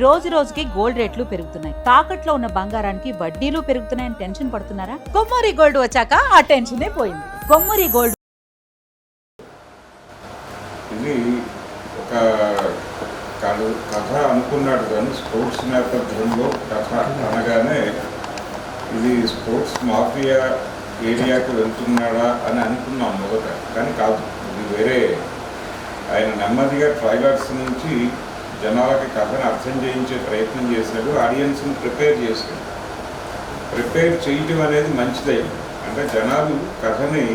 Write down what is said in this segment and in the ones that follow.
రోజు రోజుకి గోల్డ్ రేట్లు పెరుగుతున్నాయి. తాకట్లో ఉన్న బంగారానికి వడ్డీలు పెరుగుతున్నాయని టెన్షన్ పడుతున్నారా? కొమ్మూరి గోల్డ్ వచ్చాక ఆ టెన్షనే పోయింది. కొమ్మూరి గోల్డ్. ఇది ఒక కథ అనుకున్నాడు కానీ స్పోర్ట్స్ నేపథ్యంలో కథ అనగానే ఇది స్పోర్ట్స్ మాఫియా ఏరియాకు వెళ్తున్నాడా అని అనుకున్నాం మొదట, కానీ కాదు. ఇది వేరే. ఆయన నెమ్మదిగా ట్రైలర్స్ నుంచి జనాలకి కథను అర్థం చేయించే ప్రయత్నం చేశాడు, ఆడియన్స్ని ప్రిపేర్ చేశాడు. ప్రిపేర్ చేయటం అనేది మంచిదైంది. అంటే జనాలు కథని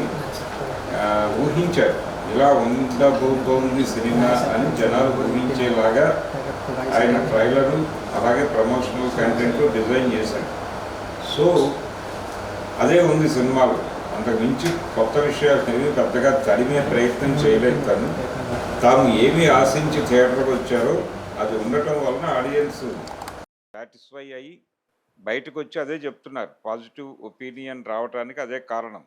ఊహించారు, ఇలా ఉండబోతోంది సినిమా అని జనాలు ఊహించేలాగా ఆయన ట్రైలరు అలాగే ప్రమోషనల్ కంటెంట్ డిజైన్ చేశాడు. సో అదే ఉంది సినిమాలో. అంతకు మించి కొత్త విషయాలు ఏవి పెద్దగా తడిమే ప్రయత్నం చేయలేదు. తాము ఏమి ఆశించి థియేటర్కి వచ్చారో అది ఉండటం వలన ఆడియన్స్ సాటిస్ఫై అయ్యి బయటకు వచ్చి అదే చెప్తున్నారు. పాజిటివ్ ఒపీనియన్ రావడానికి అదే కారణం.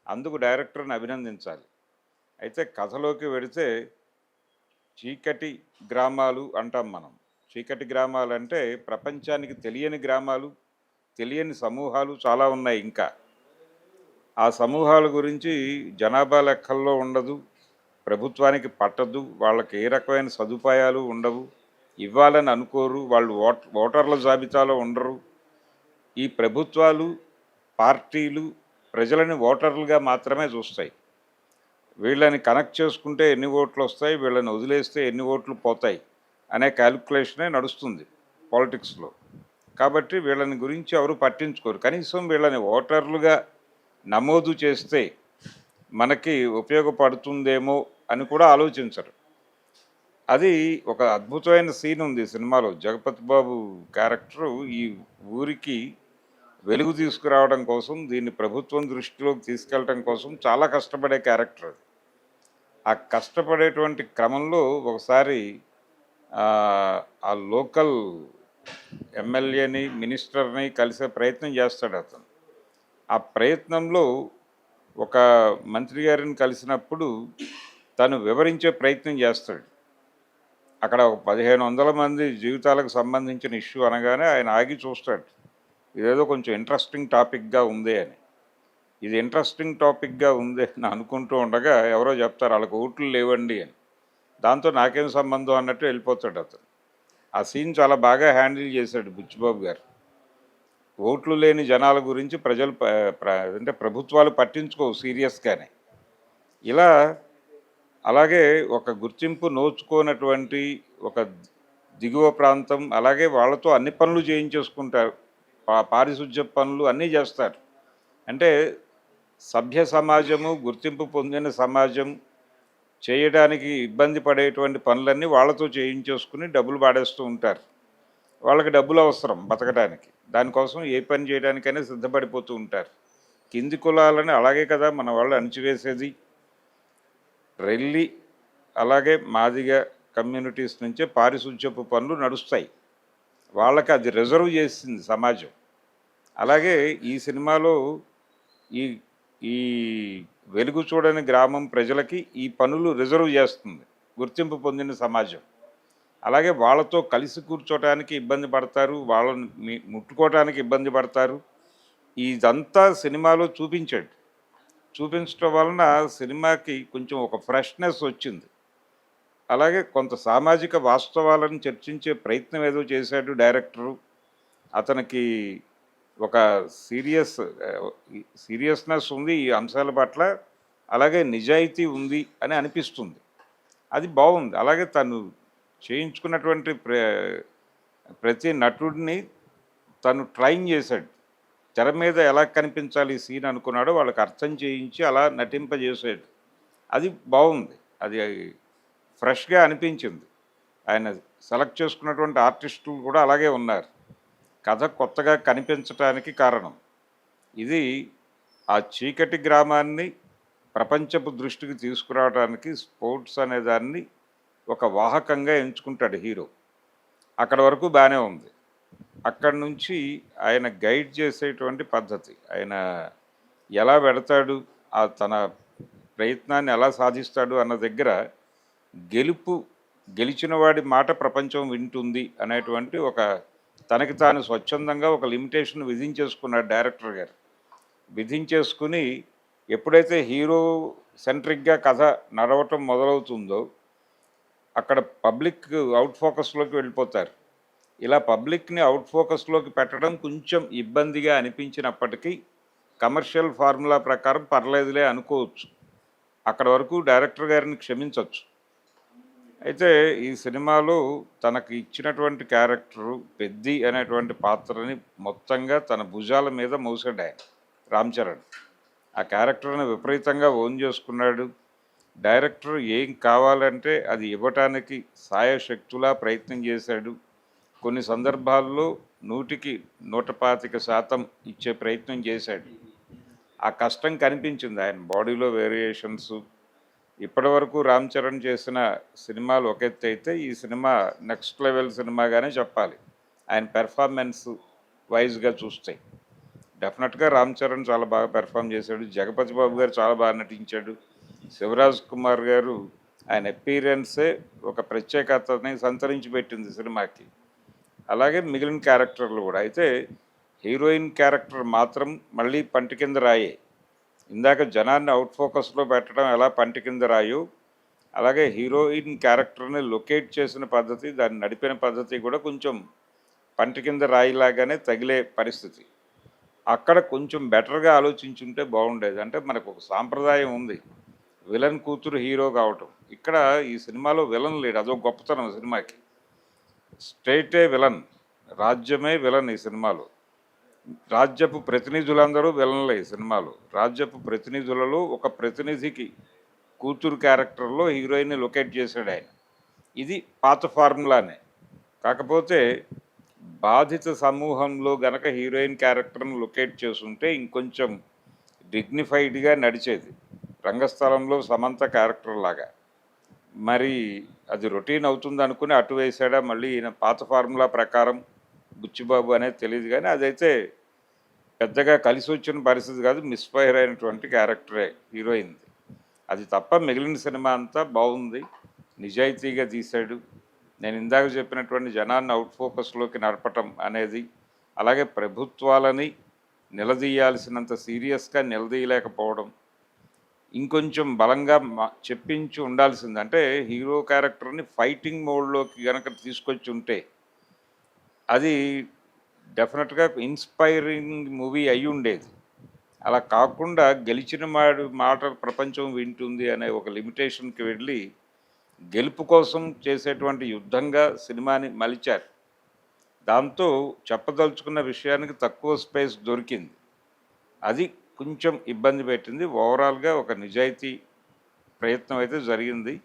అందుకు డైరెక్టర్ని అభినందించాలి. అయితే కథలోకి వెడితే చీకటి గ్రామాలు అంటాం మనం. చీకటి గ్రామాలు అంటే ప్రపంచానికి తెలియని గ్రామాలు, తెలియని సమూహాలు చాలా ఉన్నాయి. ఇంకా ఆ సమూహాల గురించి జనాభా లెక్కల్లో ఉండదు, ప్రభుత్వానికి పట్టదు, వాళ్ళకి ఏ రకమైన సదుపాయాలు ఉండవు, ఇవ్వాలని అనుకోరు, వాళ్ళు ఓటర్ల జాబితాలో ఉండరు. ఈ ప్రభుత్వాలు, పార్టీలు ప్రజలని ఓటర్లుగా మాత్రమే చూస్తాయి. వీళ్ళని కనెక్ట్ చేసుకుంటే ఎన్ని ఓట్లు వస్తాయి, వీళ్ళని వదిలేస్తే ఎన్ని ఓట్లు పోతాయి అనే క్యాలిక్యులేషనే నడుస్తుంది పాలిటిక్స్లో. కాబట్టి వీళ్ళని గురించి ఎవరు పట్టించుకోరు. కనీసం వీళ్ళని ఓటర్లుగా నమోదు చేస్తే మనకి ఉపయోగపడుతుందేమో అని కూడా ఆలోచించరు. అది ఒక అద్భుతమైన సీన్ ఉంది సినిమాలో. జగపతి బాబు క్యారెక్టరు ఈ ఊరికి వెలుగు తీసుకురావడం కోసం, దీన్ని ప్రభుత్వం దృష్టిలోకి తీసుకెళ్ళడం కోసం చాలా కష్టపడే క్యారెక్టర్. ఆ కష్టపడేటువంటి క్రమంలో ఒకసారి ఆ లోకల్ ఎమ్మెల్యేని, మినిస్టర్ని కలిసే ప్రయత్నం చేస్తాడు అతను. ఆ ప్రయత్నంలో ఒక మంత్రి గారిని కలిసినప్పుడు తను వివరించే ప్రయత్నం చేస్తాడు. అక్కడ ఒక 1500 మంది జీవితాలకు సంబంధించిన ఇష్యూ అనగానే ఆయన ఆగి చూస్తాడు, ఇదేదో కొంచెం ఇంట్రెస్టింగ్ టాపిక్గా ఉంది అని. ఇది ఇంట్రెస్టింగ్ టాపిక్గా ఉంది అని అనుకుంటూ ఉండగా ఎవరో చెప్తారు వాళ్ళకి ఓట్లు లేవండి అని. దాంతో నాకేం సంబంధం అన్నట్టు వెళ్ళిపోతాడు అతను. ఆ సీన్ చాలా బాగా హ్యాండిల్ చేశాడు బుచ్చిబాబు గారు. ఓట్లు లేని జనాల గురించి ప్రజలు అంటే ప్రభుత్వాలు పట్టించుకోవు సీరియస్గానే. ఇలా అలాగే ఒక గుర్తింపు నోచుకోనటువంటి ఒక దిగువ ప్రాంతం, అలాగే వాళ్ళతో అన్ని పనులు చేయించేసుకుంటారు, పారిశుధ్య పనులు అన్నీ చేస్తారు. అంటే సభ్య సమాజము, గుర్తింపు పొందిన సమాజం చేయడానికి ఇబ్బంది పడేటువంటి పనులన్నీ వాళ్ళతో చేయించేసుకుని డబ్బులు పాడేస్తూ ఉంటారు. వాళ్ళకి డబ్బులు అవసరం బతకడానికి, దానికోసం ఏ పని చేయడానికైనా సిద్ధపడిపోతూ ఉంటారు. కింది కులాలని అలాగే కదా మన వాళ్ళు అణిచివేసేది. రెల్లి అలాగే మాదిగ కమ్యూనిటీస్ నుంచే పారిశుధ్యపు పనులు నడుస్తాయి. వాళ్ళకి అది రిజర్వ్ చేసింది సమాజం. అలాగే ఈ సినిమాలో ఈ ఈ వెలుగు చూడని గ్రామం ప్రజలకి ఈ పనులు రిజర్వ్ చేస్తుంది గుర్తింపు పొందిన సమాజం. అలాగే వాళ్ళతో కలిసి కూర్చోటానికి ఇబ్బంది పడతారు, వాళ్ళని ముట్టుకోవటానికి ఇబ్బంది పడతారు. ఇదంతా సినిమాలో చూపించాడు. చూపించడం వలన సినిమాకి కొంచెం ఒక ఫ్రెష్నెస్ వచ్చింది. అలాగే కొంత సామాజిక వాస్తవాలను చర్చించే ప్రయత్నం ఏదో చేశాడు డైరెక్టరు. అతనికి ఒక సీరియస్నెస్ ఉంది ఈ అంశాల పట్ల, అలాగే నిజాయితీ ఉంది అని అనిపిస్తుంది. అది బాగుంది. అలాగే తను చేయించుకున్నటువంటి ప్రతి నటుడిని తను ట్రైన్ చేశాడు. తెర మీద ఎలా కనిపించాలి ఈ సీన్ అనుకున్నాడో వాళ్ళకి అర్థం చేయించి అలా నటింపజేసాడు. అది బాగుంది. అది ఫ్రెష్గా అనిపించింది. ఆయన సెలెక్ట్ చేసుకున్నటువంటి ఆర్టిస్టులు కూడా అలాగే ఉన్నారు. కథ కొత్తగా కనిపించటానికి కారణం ఇది. ఆ చీకటి గ్రామాన్ని ప్రపంచపు దృష్టికి తీసుకురావడానికి స్పోర్ట్స్ అనే దాన్ని ఒక వాహకంగా ఎంచుకుంటాడు హీరో. అక్కడ వరకు బాగానే ఉంది. అక్కడి నుంచి ఆయన గైడ్ చేసేటువంటి పద్ధతి, ఆయన ఎలా పెడతాడు, తన ప్రయత్నాన్ని ఎలా సాధిస్తాడు అన్న దగ్గర గెలుపు గెలిచిన వాడి మాట ప్రపంచం వింటుంది అనేటువంటి ఒక తనకి తాను స్వచ్ఛందంగా ఒక లిమిటేషన్ విధించేసుకున్నాడు డైరెక్టర్ గారు. విధించేసుకుని ఎప్పుడైతే హీరో సెంట్రిక్గా కథ నడవటం మొదలవుతుందో అక్కడ పబ్లిక్ అవుట్ ఫోకస్లోకి వెళ్ళిపోతారు. ఇలా పబ్లిక్ని అవుట్ ఫోకస్లోకి పెట్టడం కొంచెం ఇబ్బందిగా అనిపించినప్పటికీ కమర్షియల్ ఫార్ములా ప్రకారం పర్లేదులే అనుకోవచ్చు. అక్కడ వరకు డైరెక్టర్ గారిని క్షమించవచ్చు. అయితే ఈ సినిమాలో తనకు ఇచ్చినటువంటి క్యారెక్టరు పెద్ది అనేటువంటి పాత్రని మొత్తంగా తన భుజాల మీద మోసాడు ఆయన రామ్ చరణ్. ఆ క్యారెక్టర్ని విపరీతంగా ఓన్ చేసుకున్నాడు. డైరెక్టర్ ఏం కావాలంటే అది ఇవ్వటానికి సాయశక్తులా ప్రయత్నం చేశాడు. కొన్ని సందర్భాల్లో 100కి 125% ఇచ్చే ప్రయత్నం చేశాడు. ఆ కష్టం కనిపించింది ఆయన బాడీలో వేరియేషన్స్. ఇప్పటివరకు రామ్ చరణ్ చేసిన సినిమాలు ఒక ఎత్తు అయితే ఈ సినిమా నెక్స్ట్ లెవెల్ సినిమాగానే చెప్పాలి ఆయన పెర్ఫార్మెన్స్ వైజ్గా చూస్తే. డెఫినెట్గా రామ్ చరణ్ చాలా బాగా పెర్ఫామ్ చేశాడు. జగపతి బాబు గారు చాలా బాగా నటించాడు. శివరాజ్ కుమార్ గారు ఆయన అపీరెన్సే ఒక ప్రత్యేకతని సంతరించి పెట్టింది సినిమాకి. అలాగే మిగిలిన క్యారెక్టర్లు కూడా. అయితే హీరోయిన్ క్యారెక్టర్ మాత్రం మళ్ళీ పంటి కింద రాయే. ఇందాక జనాన్ని అవుట్ ఫోకస్లో పెట్టడం ఎలా పంటి కింద రాయో అలాగే హీరోయిన్ క్యారెక్టర్ని లొకేట్ చేసిన పద్ధతి, దాన్ని నడిపిన పద్ధతి కూడా కొంచెం పంటి కింద రాయిలాగానే తగిలే పరిస్థితి. అక్కడ కొంచెం బెటర్గా ఆలోచించుంటే బాగుండేది. అంటే మనకు ఒక సాంప్రదాయం ఉంది విలన్ కూతురు హీరో కావటం. ఇక్కడ ఈ సినిమాలో విలన్ లేడు, అదో గొప్పతనం సినిమాకి. స్ట్రైటే విలన్, రాజ్యమే విలన్ ఈ సినిమాలో. రాజ్యపు ప్రతినిధులందరూ విలన్లే ఈ సినిమాలో. రాజ్యపు ప్రతినిధులలో ఒక ప్రతినిధికి కూతురు క్యారెక్టర్లో హీరోయిన్ని లొకేట్ చేశాడు ఆయన. ఇది పాత ఫార్ములానే. కాకపోతే బాధిత సమూహంలో గనక హీరోయిన్ క్యారెక్టర్ను లొకేట్ చేసుంటే ఇంకొంచెం డిగ్నిఫైడ్గా నడిచేది. రంగస్థలంలో సమంత క్యారెక్టర్ లాగా. మరి అది రొటీన్ అవుతుంది అనుకుని అటు వేసాడా, మళ్ళీ ఈయన పాత ఫార్ములా ప్రకారం బుచ్చిబాబు అనేది తెలియదు. కానీ అదైతే పెద్దగా కలిసి వచ్చిన పరిస్థితి కాదు. మిస్ఫైర్ అయినటువంటి క్యారెక్టరే హీరోయిన్ది. అది తప్ప మిగిలిన సినిమా అంతా బాగుంది, నిజాయితీగా తీశాడు. నేను ఇందాక చెప్పినటువంటి జనాన్ని అవుట్ ఫోకస్లోకి నడపటం అనేది, అలాగే ప్రభుత్వాలని నిలదీయాల్సినంత సీరియస్గా నిలదీయలేకపోవడం, ఇంకొంచెం బలంగా చెప్పించి ఉండాల్సింది. అంటే హీరో క్యారెక్టర్ని ఫైటింగ్ మోడ్లోకి కనుక తీసుకొచ్చి ఉంటే అది డెఫినెట్గా ఇన్స్పైరింగ్ మూవీ అయి ఉండేది. అలా కాకుండా గెలిచిన మాట ప్రపంచం వింటుంది అనే ఒక లిమిటేషన్కి వెళ్ళి గెలుపు కోసం చేసేటువంటి యుద్ధంగా సినిమాని మలిచారు. దాంతో చెప్పదలుచుకున్న విషయానికి తక్కువ స్పేస్ దొరికింది. అది కొంచెం ఇబ్బంది పెట్టింది. ఓవరాల్గా ఒక నిజాయితీ ప్రయత్నం అయితే జరిగింది.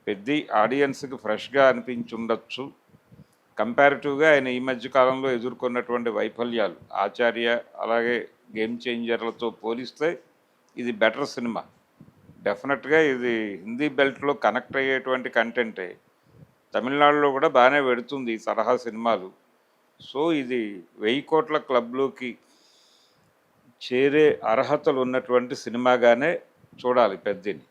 పెద్ద ఆడియన్స్కి ఫ్రెష్గా అనిపించుండొచ్చు. కంపారిటివ్గా ఆయన ఈ మధ్య కాలంలో ఎదుర్కొన్నటువంటి వైఫల్యాలు, ఆచార్య అలాగే గేమ్ చేంజర్లతో పోలిస్తే ఇది బెటర్ సినిమా. డెఫినెట్గా ఇది హిందీ బెల్ట్లో కనెక్ట్ అయ్యేటువంటి కంటెంటే. తమిళనాడులో కూడా బాగానే పెడుతుంది ఈ తరహా సినిమాలు. సో ఇది 1000 కోట్ల క్లబ్లోకి చేరే అర్హతలు ఉన్నటువంటి సినిమాగానే చూడాలి పెద్దని.